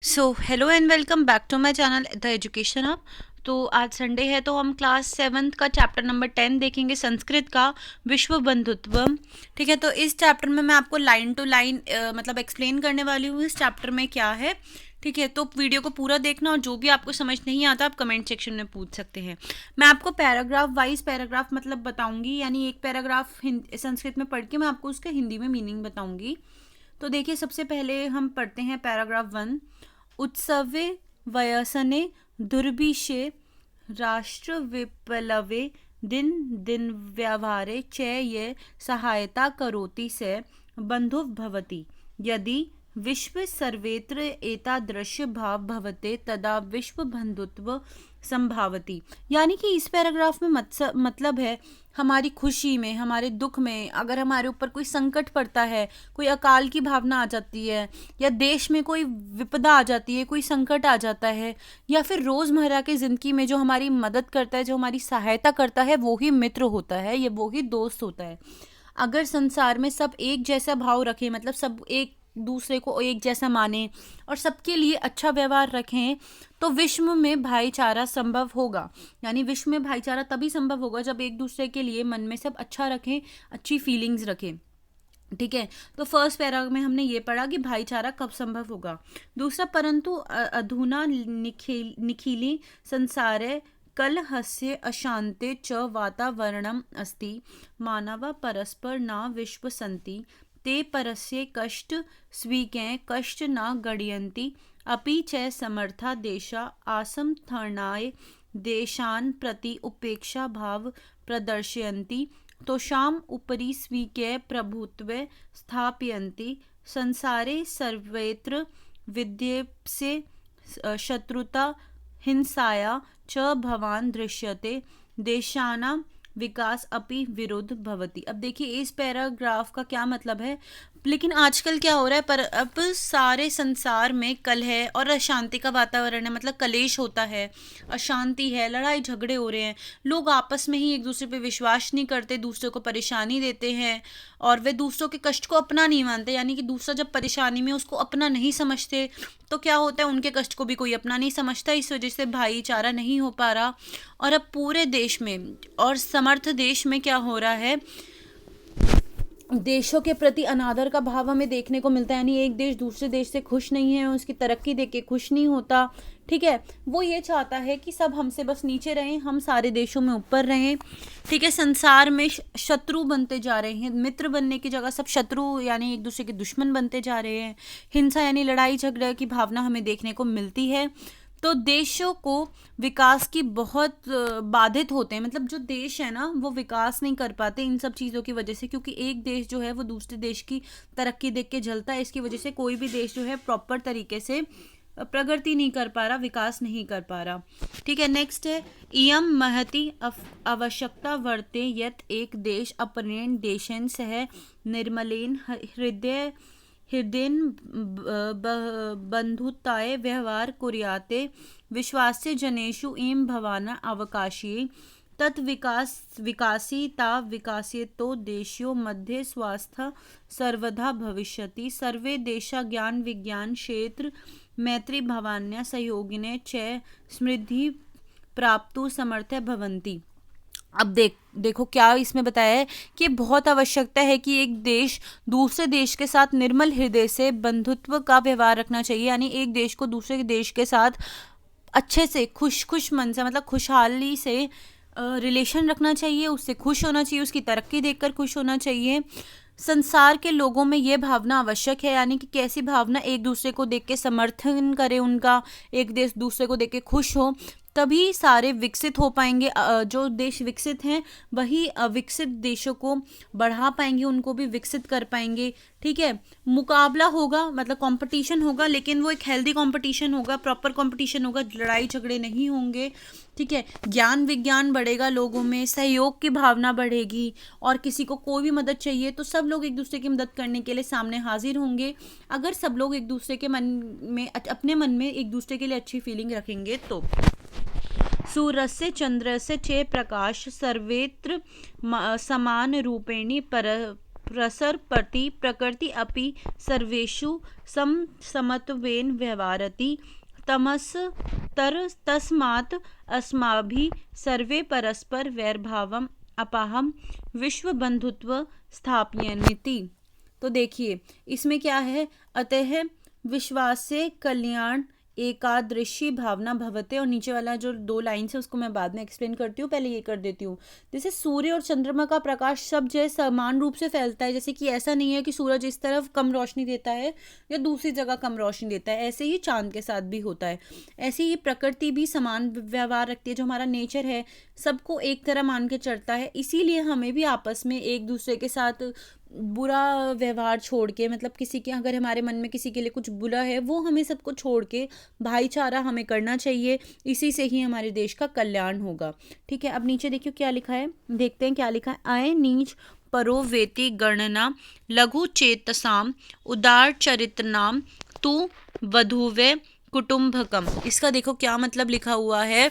So hello and welcome back to my channel the education hub. तो आज Sunday है तो हम क्लास 7th का चैप्टर नंबर 10 देखेंगे, संस्कृत का विश्व बंधुत्व। ठीक है, तो इस चैप्टर में मैं आपको लाइन टू लाइन मतलब एक्सप्लेन करने वाली हूँ इस चैप्टर में क्या है। ठीक है, तो वीडियो को पूरा देखना और जो भी आपको समझ नहीं आता आप कमेंट सेक्शन में पूछ सकते हैं। मैं आपको पैराग्राफ वाइज पैराग्राफ मतलब बताऊंगी, यानी एक पैराग्राफ संस्कृत में पढ़ के मैं आपको उसका हिंदी में मीनिंग बताऊंगी। तो देखिए, सबसे पहले हम पढ़ते हैं पैराग्राफ 1। उत्सवे वयसने दुर्भिषे राष्ट्रविप्लवे दिन दिन व्यवहारे च ये सहायता करोति से बंधुः भवति। यदि विश्व सर्वेत्र एतादृश भाव भवते तदा विश्व बंधुत्व संभावती। यानी कि इस पैराग्राफ में मतलब है, हमारी खुशी में, हमारे दुख में, अगर हमारे ऊपर कोई संकट पड़ता है, कोई अकाल की भावना आ जाती है, या देश में कोई विपदा आ जाती है, कोई संकट आ जाता है, या फिर रोज़मर्रा की ज़िंदगी में जो हमारी मदद करता है, जो हमारी सहायता करता है, वो ही मित्र होता है, ये वो ही दोस्त होता है। अगर संसार में सब एक जैसा भाव रखें, मतलब सब एक दूसरे को एक जैसा माने और सबके लिए अच्छा व्यवहार रखें, तो विश्व में भाईचारा संभव होगा। यानी विश्व में भाईचारा तभी संभव होगा जब एक दूसरे के लिए मन में सब अच्छा रखें, अच्छी फीलिंग्स रखें। ठीक है, तो फर्स्ट पैराग्राफ में हमने ये पढ़ा कि भाईचारा कब संभव होगा। दूसरा, परंतु अधुना निखिली संसारे कलहस्य अशांते च वातावरणम अस्ति। मानवा परस्पर न विश्वसन्ति ते परस्य कष्ट स्वीकै कष्ट न गणयन्ति अपि च समर्था देशा आसमर्थनाय देशान् प्रति उपेक्षा भाव प्रदर्शयन्ति तोषाम् उपरि स्वीके प्रभुत्वे स्थापयन्ति। संसारे सर्वत्र विद्येप्से शत्रुता हिंसाया च भवान दृश्यते देशानां विकास अपि विरुद्ध भवति। अब देखिए, इस पैराग्राफ का क्या मतलब है। लेकिन आजकल क्या हो रहा है, पर अब सारे संसार में कलह और अशांति का वातावरण है, मतलब कलेश होता है, अशांति है, लड़ाई झगड़े हो रहे हैं, लोग आपस में ही एक दूसरे पे विश्वास नहीं करते, दूसरे को परेशानी देते हैं और वे दूसरों के कष्ट को अपना नहीं मानते। यानी कि दूसरा जब परेशानी में उसको अपना नहीं समझते तो क्या होता है, उनके कष्ट को भी कोई अपना नहीं समझता। इस वजह से भाईचारा नहीं हो पा रहा। और अब पूरे देश में और समर्थ देश में क्या हो रहा है, देशों के प्रति अनादर का भाव हमें देखने को मिलता है। यानी एक देश दूसरे देश से खुश नहीं है, उसकी तरक्की देख के खुश नहीं होता। ठीक है, वो ये चाहता है कि सब हमसे बस नीचे रहें, हम सारे देशों में ऊपर रहें। ठीक है, संसार में शत्रु बनते जा रहे हैं, मित्र बनने की जगह सब शत्रु यानी एक दूसरे के दुश्मन बनते जा रहे हैं। हिंसा यानी लड़ाई झगड़े की भावना हमें देखने को मिलती है। तो देशों को विकास की बहुत बाधित होते हैं, मतलब जो देश है ना वो विकास नहीं कर पाते इन सब चीज़ों की वजह से, क्योंकि एक देश जो है वो दूसरे देश की तरक्की देख के जलता है। इसकी वजह से कोई भी देश जो है प्रॉपर तरीके से प्रगति नहीं कर पा रहा, विकास नहीं कर पा रहा। ठीक है, नेक्स्ट है, इयम महति आवश्यकता वर्ते यत एक देश अपनेन देशेन सह निर्मलेन हृदयेन बंधुताय व्यवहार कुर्याते विश्वास्य जनेषु एम भवाना अवकाशी तत् विकासिता विकासितो देशो मध्ये स्वास्थ्य सर्वदा भविष्यति। सर्वे देशा ज्ञान विज्ञान क्षेत्र मैत्री भवान्या सहयोगिने च समृद्धि प्राप्तु समर्थ भवन्ति। अब देखो क्या इसमें बताया है कि बहुत आवश्यकता है कि एक देश दूसरे देश के साथ निर्मल हृदय से बंधुत्व का व्यवहार रखना चाहिए। यानी एक देश को दूसरे देश के साथ अच्छे से खुश मन से, मतलब खुशहाली से रिलेशन रखना चाहिए, उससे खुश होना चाहिए, उसकी तरक्की देखकर खुश होना चाहिए। संसार के लोगों में ये भावना आवश्यक है। यानी कि कैसी भावना, एक दूसरे को देख के समर्थन करे उनका, एक देश दूसरे को देख के खुश हो, तभी सारे विकसित हो पाएंगे। जो देश विकसित हैं वही विकसित देशों को बढ़ा पाएंगे, उनको भी विकसित कर पाएंगे। ठीक है, मुकाबला होगा, मतलब कंपटीशन होगा, लेकिन वो एक हेल्दी कंपटीशन होगा, प्रॉपर कंपटीशन होगा, लड़ाई झगड़े नहीं होंगे। ठीक है, ज्ञान विज्ञान बढ़ेगा, लोगों में सहयोग की भावना बढ़ेगी, और किसी को कोई भी मदद चाहिए तो सब लोग एक दूसरे की मदद करने के लिए सामने हाजिर होंगे। अगर सब लोग एक दूसरे के मन में, अपने मन में एक दूसरे के लिए अच्छी फीलिंग रखेंगे तो। सूर्यस्य चंद्रस्य चे प्रकाश सर्वेत्र समान रूपेणी प्रसरपति प्रकृति अपि सर्वेषु समत्वेन व्यवहरति तस्मात् अस्माभिः सर्वे परस्पर वैरभावम् अपाहम विश्व बंधुत्व स्थापयन्ति। तो देखिए इसमें क्या है, अतः विश्वास से कल्याण एकादृशी भावना भवते, और नीचे वाला जो 2 लाइन्स है उसको मैं बाद में एक्सप्लेन करती हूँ, पहले ये कर देती हूँ। जैसे सूर्य और चंद्रमा का प्रकाश सब जो है समान रूप से फैलता है, जैसे कि ऐसा नहीं है कि सूरज इस तरफ कम रोशनी देता है या दूसरी जगह कम रोशनी देता है, ऐसे ही चांद के साथ भी होता है। ऐसे ही प्रकृति भी समान व्यवहार रखती है, जो हमारा नेचर है सबको एक तरह मान के चलता है। इसीलिए हमें भी आपस में एक दूसरे के साथ बुरा व्यवहार छोड़ के, मतलब किसी के अगर हमारे मन में किसी के लिए कुछ बुरा है वो हमें सबको छोड़ के भाईचारा हमें करना चाहिए, इसी से ही हमारे देश का कल्याण होगा। ठीक है, अब नीचे देखिए क्या लिखा है, देखते हैं क्या लिखा है। आय नीच परो वेति गणना लघु चेतसाम उदार चरित्रनाम तू वधुवे कुटुंबकम। इसका देखो क्या मतलब लिखा हुआ है,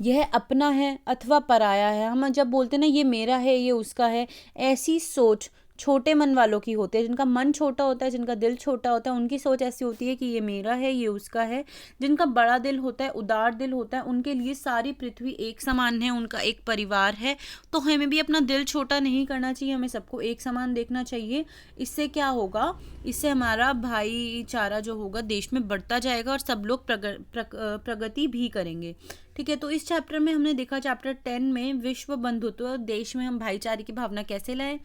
यह अपना है अथवा पराया है। हम जब बोलते हैं ना ये मेरा है ये उसका है, ऐसी सोच छोटे मन वालों की होती है, जिनका मन छोटा होता है, जिनका दिल छोटा होता है, उनकी सोच ऐसी होती है कि ये मेरा है ये उसका है। जिनका बड़ा दिल होता है, उदार दिल होता है, उनके लिए सारी पृथ्वी एक समान है, उनका एक परिवार है। तो हमें भी अपना दिल छोटा नहीं करना चाहिए, हमें सबको एक समान देखना चाहिए। इससे क्या होगा, इससे हमारा भाईचारा जो होगा देश में बढ़ता जाएगा और सब लोग प्रगति भी करेंगे। ठीक है, तो इस चैप्टर में हमने देखा, चैप्टर 10 में विश्व बंधुत्व, देश में हम भाईचारे की भावना कैसे लाएं।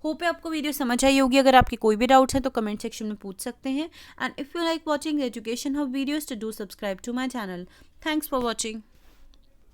होप है आपको वीडियो समझ आई होगी। अगर आपके कोई भी डाउट्स हैं तो कमेंट सेक्शन में पूछ सकते हैं। And if you like watching education hub videos, to do subscribe to my channel. Thanks for watching.